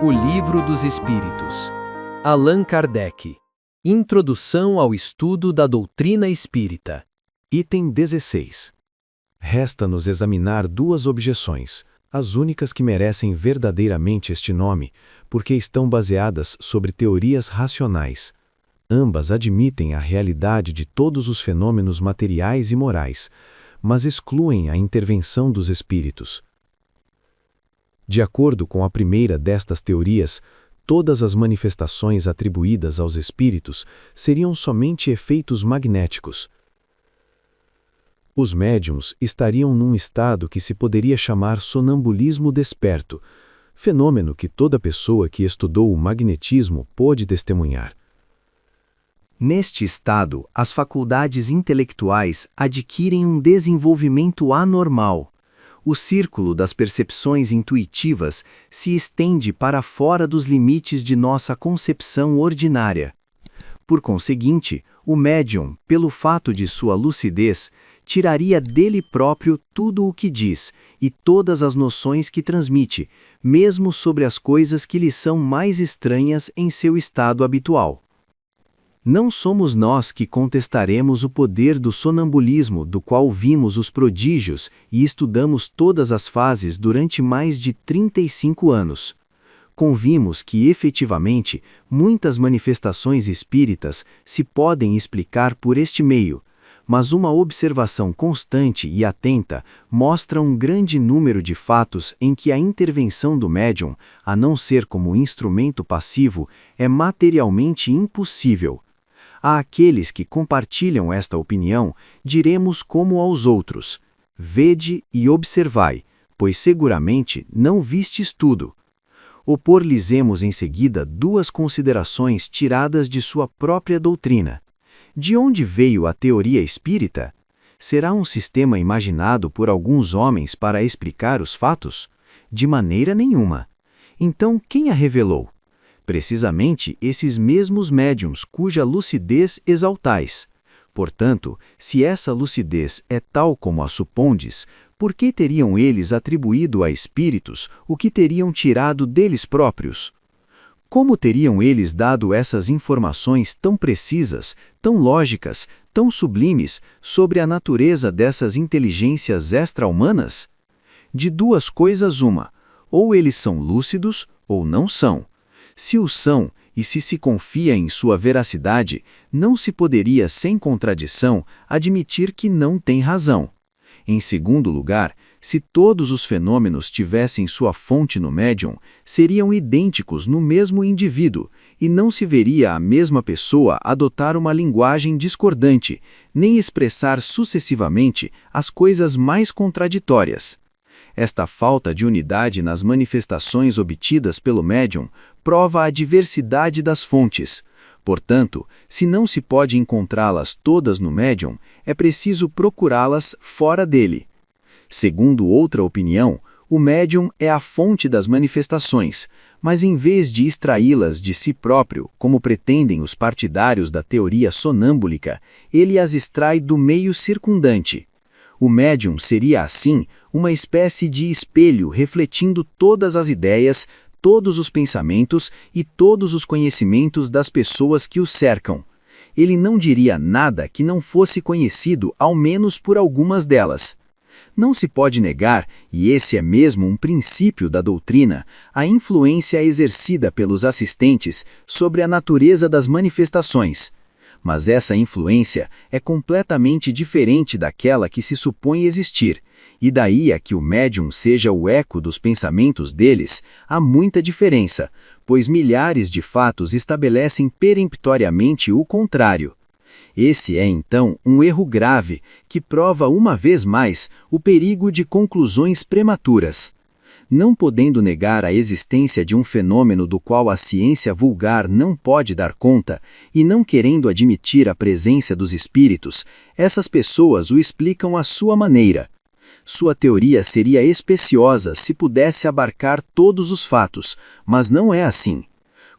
O Livro dos Espíritos. Allan Kardec. Introdução ao estudo da doutrina espírita. Item 16. Resta-nos examinar duas objeções, as únicas que merecem verdadeiramente este nome, porque estão baseadas sobre teorias racionais. Ambas admitem a realidade de todos os fenômenos materiais e morais, mas excluem a intervenção dos espíritos. De acordo com a primeira destas teorias, todas as manifestações atribuídas aos espíritos seriam somente efeitos magnéticos. Os médiuns estariam num estado que se poderia chamar sonambulismo desperto, fenômeno que toda pessoa que estudou o magnetismo pôde testemunhar. Neste estado, as faculdades intelectuais adquirem um desenvolvimento anormal. O círculo das percepções intuitivas se estende para fora dos limites de nossa concepção ordinária. Por conseguinte, o médium, pelo fato de sua lucidez, tiraria dele próprio tudo o que diz e todas as noções que transmite, mesmo sobre as coisas que lhe são mais estranhas em seu estado habitual. Não somos nós que contestaremos o poder do sonambulismo do qual vimos os prodígios e estudamos todas as fases durante mais de 35 anos. Convimos que, efetivamente, muitas manifestações espíritas se podem explicar por este meio, mas uma observação constante e atenta mostra um grande número de fatos em que a intervenção do médium, a não ser como instrumento passivo, é materialmente impossível. A aqueles que compartilham esta opinião, diremos como aos outros: vede e observai, pois seguramente não vistes tudo. Opor-lhes-emos em seguida duas considerações tiradas de sua própria doutrina. De onde veio a teoria espírita? Será um sistema imaginado por alguns homens para explicar os fatos? De maneira nenhuma. Então, quem a revelou? Precisamente esses mesmos médiuns cuja lucidez exaltais. Portanto, se essa lucidez é tal como a supondes, por que teriam eles atribuído a espíritos o que teriam tirado deles próprios? Como teriam eles dado essas informações tão precisas, tão lógicas, tão sublimes sobre a natureza dessas inteligências extra-humanas? De duas coisas uma, ou eles são lúcidos ou não são. Se o são, e se confia em sua veracidade, não se poderia, sem contradição, admitir que não tem razão. Em segundo lugar, se todos os fenômenos tivessem sua fonte no médium, seriam idênticos no mesmo indivíduo, e não se veria a mesma pessoa adotar uma linguagem discordante, nem expressar sucessivamente as coisas mais contraditórias. Esta falta de unidade nas manifestações obtidas pelo médium prova a diversidade das fontes. Portanto, se não se pode encontrá-las todas no médium, é preciso procurá-las fora dele. Segundo outra opinião, o médium é a fonte das manifestações, mas em vez de extraí-las de si próprio, como pretendem os partidários da teoria sonâmbulica, ele as extrai do meio circundante. O médium seria, assim, uma espécie de espelho refletindo todas as ideias, todos os pensamentos e todos os conhecimentos das pessoas que o cercam. Ele não diria nada que não fosse conhecido ao menos por algumas delas. Não se pode negar, e esse é mesmo um princípio da doutrina, a influência exercida pelos assistentes sobre a natureza das manifestações. Mas essa influência é completamente diferente daquela que se supõe existir, e daí a que o médium seja o eco dos pensamentos deles, há muita diferença, pois milhares de fatos estabelecem peremptoriamente o contrário. Esse é, então, um erro grave, que prova uma vez mais o perigo de conclusões prematuras. Não podendo negar a existência de um fenômeno do qual a ciência vulgar não pode dar conta, e não querendo admitir a presença dos espíritos, essas pessoas o explicam à sua maneira. Sua teoria seria especiosa se pudesse abarcar todos os fatos, mas não é assim.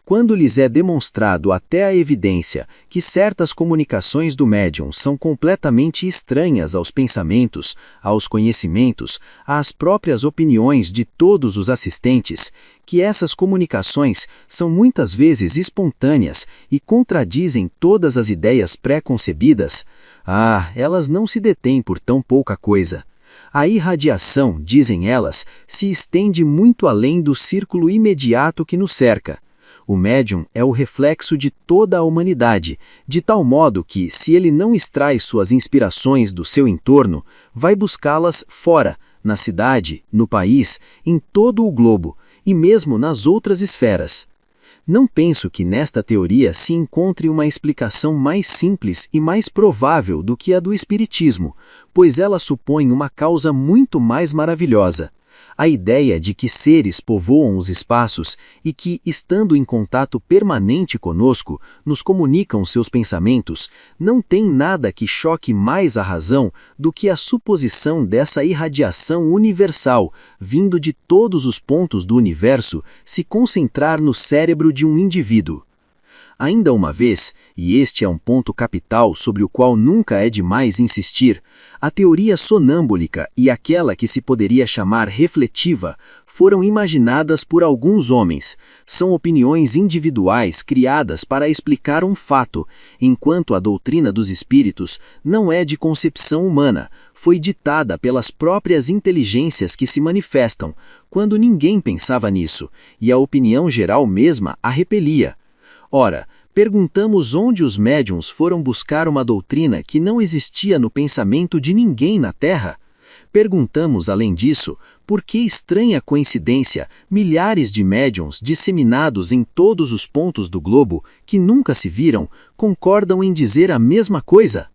Quando lhes é demonstrado até a evidência que certas comunicações do médium são completamente estranhas aos pensamentos, aos conhecimentos, às próprias opiniões de todos os assistentes, que essas comunicações são muitas vezes espontâneas e contradizem todas as ideias pré-concebidas, elas não se detêm por tão pouca coisa. A irradiação, dizem elas, se estende muito além do círculo imediato que nos cerca. O médium é o reflexo de toda a humanidade, de tal modo que, se ele não extrai suas inspirações do seu entorno, vai buscá-las fora, na cidade, no país, em todo o globo, e mesmo nas outras esferas. Não penso que nesta teoria se encontre uma explicação mais simples e mais provável do que a do Espiritismo, pois ela supõe uma causa muito mais maravilhosa. A ideia de que seres povoam os espaços e que, estando em contato permanente conosco, nos comunicam seus pensamentos, não tem nada que choque mais a razão do que a suposição dessa irradiação universal, vindo de todos os pontos do universo, se concentrar no cérebro de um indivíduo. Ainda uma vez, e este é um ponto capital sobre o qual nunca é demais insistir, a teoria sonâmbulica e aquela que se poderia chamar refletiva foram imaginadas por alguns homens. São opiniões individuais criadas para explicar um fato, enquanto a doutrina dos espíritos não é de concepção humana, foi ditada pelas próprias inteligências que se manifestam, quando ninguém pensava nisso, e a opinião geral mesma a repelia. Ora, perguntamos onde os médiuns foram buscar uma doutrina que não existia no pensamento de ninguém na Terra? Perguntamos, além disso, por que estranha coincidência milhares de médiuns disseminados em todos os pontos do globo, que nunca se viram, concordam em dizer a mesma coisa?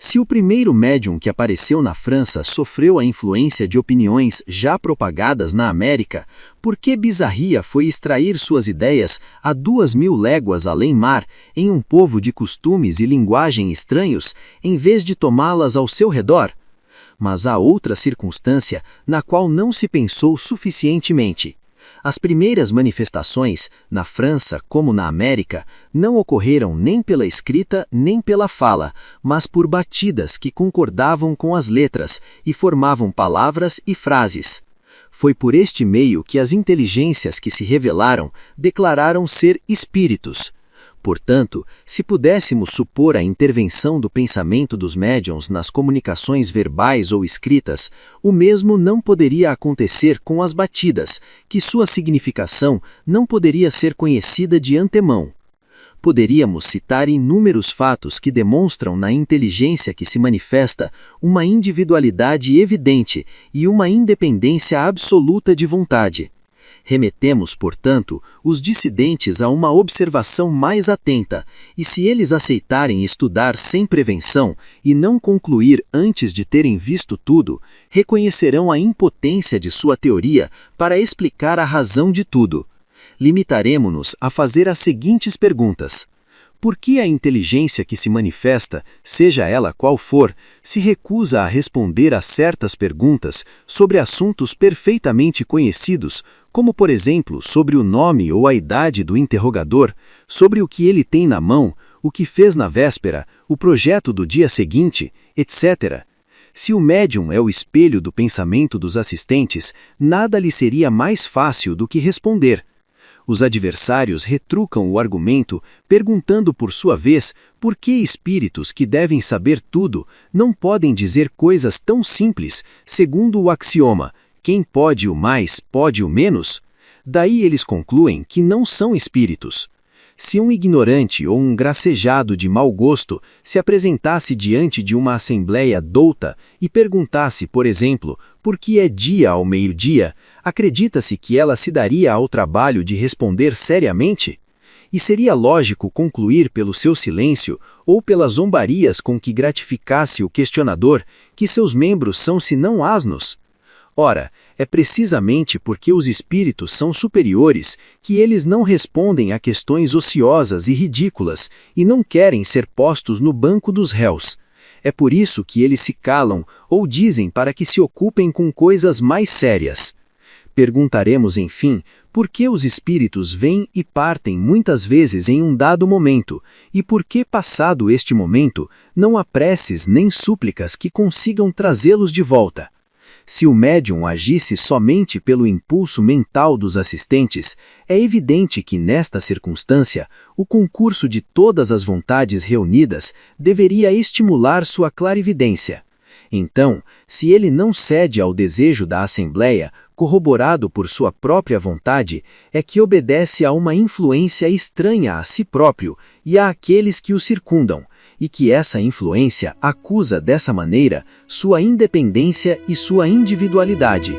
Se o primeiro médium que apareceu na França sofreu a influência de opiniões já propagadas na América, por que bizarria foi extrair suas ideias a 2000 léguas além-mar, em um povo de costumes e linguagem estranhos, em vez de tomá-las ao seu redor? Mas há outra circunstância na qual não se pensou suficientemente. As primeiras manifestações, na França como na América, não ocorreram nem pela escrita nem pela fala, mas por batidas que concordavam com as letras e formavam palavras e frases. Foi por este meio que as inteligências que se revelaram declararam ser espíritos. Portanto, se pudéssemos supor a intervenção do pensamento dos médiuns nas comunicações verbais ou escritas, o mesmo não poderia acontecer com as batidas, que sua significação não poderia ser conhecida de antemão. Poderíamos citar inúmeros fatos que demonstram na inteligência que se manifesta uma individualidade evidente e uma independência absoluta de vontade. Remetemos, portanto, os dissidentes a uma observação mais atenta, e se eles aceitarem estudar sem prevenção e não concluir antes de terem visto tudo, reconhecerão a impotência de sua teoria para explicar a razão de tudo. Limitaremo-nos a fazer as seguintes perguntas. Por que a inteligência que se manifesta, seja ela qual for, se recusa a responder a certas perguntas sobre assuntos perfeitamente conhecidos, como, por exemplo, sobre o nome ou a idade do interrogador, sobre o que ele tem na mão, o que fez na véspera, o projeto do dia seguinte, etc. Se o médium é o espelho do pensamento dos assistentes, nada lhe seria mais fácil do que responder. Os adversários retrucam o argumento, perguntando por sua vez por que espíritos que devem saber tudo não podem dizer coisas tão simples, segundo o axioma: quem pode o mais, pode o menos? Daí eles concluem que não são espíritos. Se um ignorante ou um gracejado de mau gosto se apresentasse diante de uma assembleia douta e perguntasse, por exemplo, por que é dia ao meio-dia, acredita-se que ela se daria ao trabalho de responder seriamente? E seria lógico concluir pelo seu silêncio ou pelas zombarias com que gratificasse o questionador que seus membros são senão asnos? Ora, é precisamente porque os espíritos são superiores que eles não respondem a questões ociosas e ridículas e não querem ser postos no banco dos réus. É por isso que eles se calam ou dizem para que se ocupem com coisas mais sérias. Perguntaremos, enfim, por que os espíritos vêm e partem muitas vezes em um dado momento, e por que, passado este momento, não há preces nem súplicas que consigam trazê-los de volta. Se o médium agisse somente pelo impulso mental dos assistentes, é evidente que, nesta circunstância, o concurso de todas as vontades reunidas deveria estimular sua clarividência. Então, se ele não cede ao desejo da Assembleia, corroborado por sua própria vontade, é que obedece a uma influência estranha a si próprio e àqueles que o circundam, e que essa influência acusa dessa maneira sua independência e sua individualidade.